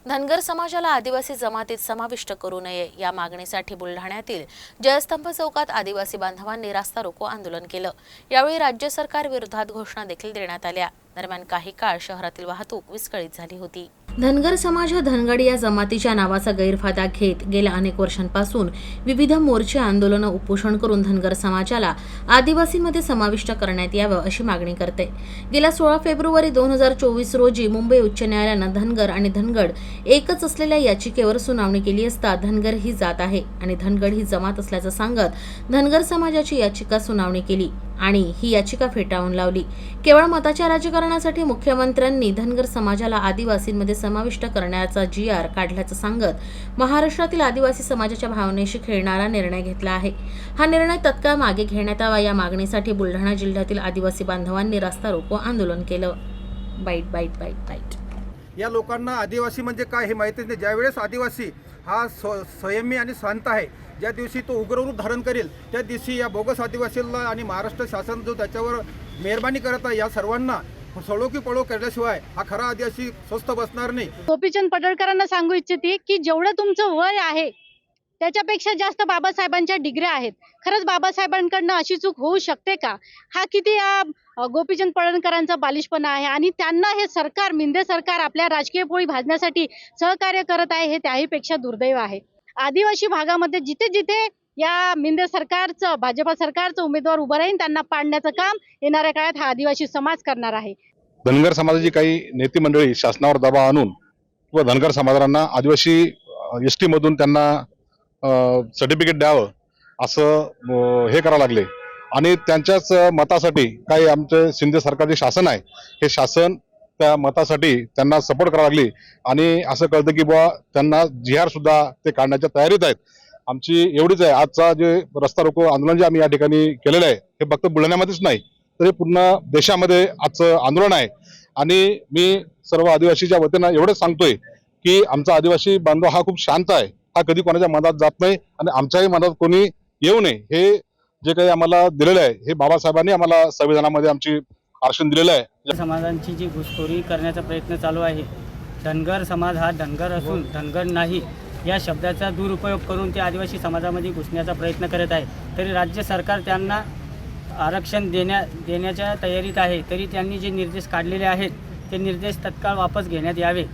धनगर समाजाला आदिवासी जमातीत समाविष्ट करू नये या मागणीसाठी बुलढाण्यातील जयस्तंभ चौकात आदिवासी बांधवांनी रास्ता रोको आंदोलन केलं। यावेळी राज्य सरकार विरोधात घोषणा देखील देण्यात आल्या। दरम्यान काही काळ शहरातील वाहतूक विस्कळीत झाली होती। धनगर समाज हा धनगड या जमातीच्या नावाचा गैरफायदा घेत गेल्या अनेक वर्षांपासून विविध मोर्चे आंदोलन उपोषण करून धनगर समाजाला आदिवासींमध्ये समाविष्ट करण्यात यावं अशी मागणी करते। गेल्या 16 फेब्रुवारी 2024 रोजी मुंबई उच्च न्यायालयानं धनगर आणि धनगड एकच असलेल्या याचिकेवर सुनावणी केली असता धनगर ही जात आहे आणि धनगड ही जमात असल्याचं सांगत धनगर समाजाची याचिका सुनावणी केली आणि ही याचिका फेटाळून लावली। केवळ मताच्या राजकारणासाठी मुख्यमंत्र्यांनी धनगर समाजाला आदिवासींमध्ये समाविष्ट करण्याचा GR काढल्याचं सांगत महाराष्ट्रातील आदिवासी समाजाच्या भावनेशी खेळणारा निर्णय घेतला आहे। हा निर्णय तत्काळ मागे घेण्यात यावा या मागणीसाठी बुलढाणा जिल्ह्यातील आदिवासी बांधवांनी रास्ता रोको आंदोलन केलं। Bite bite bite bite. या लोकांना आदिवासी म्हणजे काय हे माहितीच नाही। ज्यावेळेस आदिवासी हा संयमी आणि शांत आहे, ज्या दिवशी तो उग्ररूप धारण करेल त्या दिवशी या बोगस आदिवासीला आणि महाराष्ट्र शासन जो त्याच्यावर मेहरबानी करत आहे या सर्वांना सळो की पळो केल्याशिवाय हा खरा आदिवासी स्वस्थ बसणार नाही। गोपीचंद पडळकरांना सांगू इच्छिते की जेवढं तुमचं वय आहे त्याच्यापेक्षा जास्त बाबासाहेबांच्या डिग्र्या आहेत। खरंच बाबासाहेबांकडनं अशी चूक होऊ शकते का? हा किती गोपीचंद पडळकरांचा बालिशपणा आहे आणि त्यांना हे सरकार मिंदे सरकार आपल्या राजकीय पोळी भाजण्यासाठी सहकार्य करत आहे हे त्याहीपेक्षा दुर्दैव आहे। आदिवासी भागामध्ये जिथे जिथे या मिंदे सरकारचं भाजपा सरकारचं उमेदवार उभं राहील त्यांना पाडण्याचं काम येणाऱ्या काळात हा आदिवासी समाज करणार आहे। धनगर समाजाची काही नेते मंडळी शासनावर दबाव आणून किंवा धनगर समाजाला आदिवासी ST मधून त्यांना सर्टिफिकेट द्यावं असं हे करावं लागले आणि त्यांच्याच मतासाठी काही आमचे शिंदे सरकारचे शासन आहे हे शासन त्या मतासाठी त्यांना सपोर्ट करावं लागली आणि असं कळतं की बुवा त्यांना GR सुद्धा ते काढण्याच्या तयारीत आहेत। आमची एवढीच आहे, आजचा जे रस्ता रोको आंदोलन जे आम्ही या ठिकाणी केलेलं आहे हे फक्त बुलढाण्यामध्येच नाही तर हे पूर्ण देशामध्ये आजचं आंदोलन आहे आणि मी सर्व आदिवासीच्या वतीनं एवढंच सांगतोय की आमचा आदिवासी बांधव हा खूप शांत आहे, हा कधी कोणाच्या मनात जात नाही आणि आमच्याही मनात कोणी येऊ नये हे जे काही आम्हाला दिलेलं आहे हे बाबासाहेबांनी आम्हाला संविधानामध्ये आमची आरक्षण दिलेलं आहे। समाजांची जी घुसखोरी करण्याचा प्रयत्न चालू आहे, धनगर समाज हा धनगर असून धनगर नाही या शब्दाचा दुरुपयोग करून ते आदिवासी समाजामध्ये घुसण्याचा प्रयत्न करत आहे। तरी राज्य सरकार त्यांना आरक्षण देण्याच्या तयारीत आहे, तरी त्यांनी जे निर्देश काढलेले आहेत ते निर्देश तत्काळ वापस घेण्यात यावे।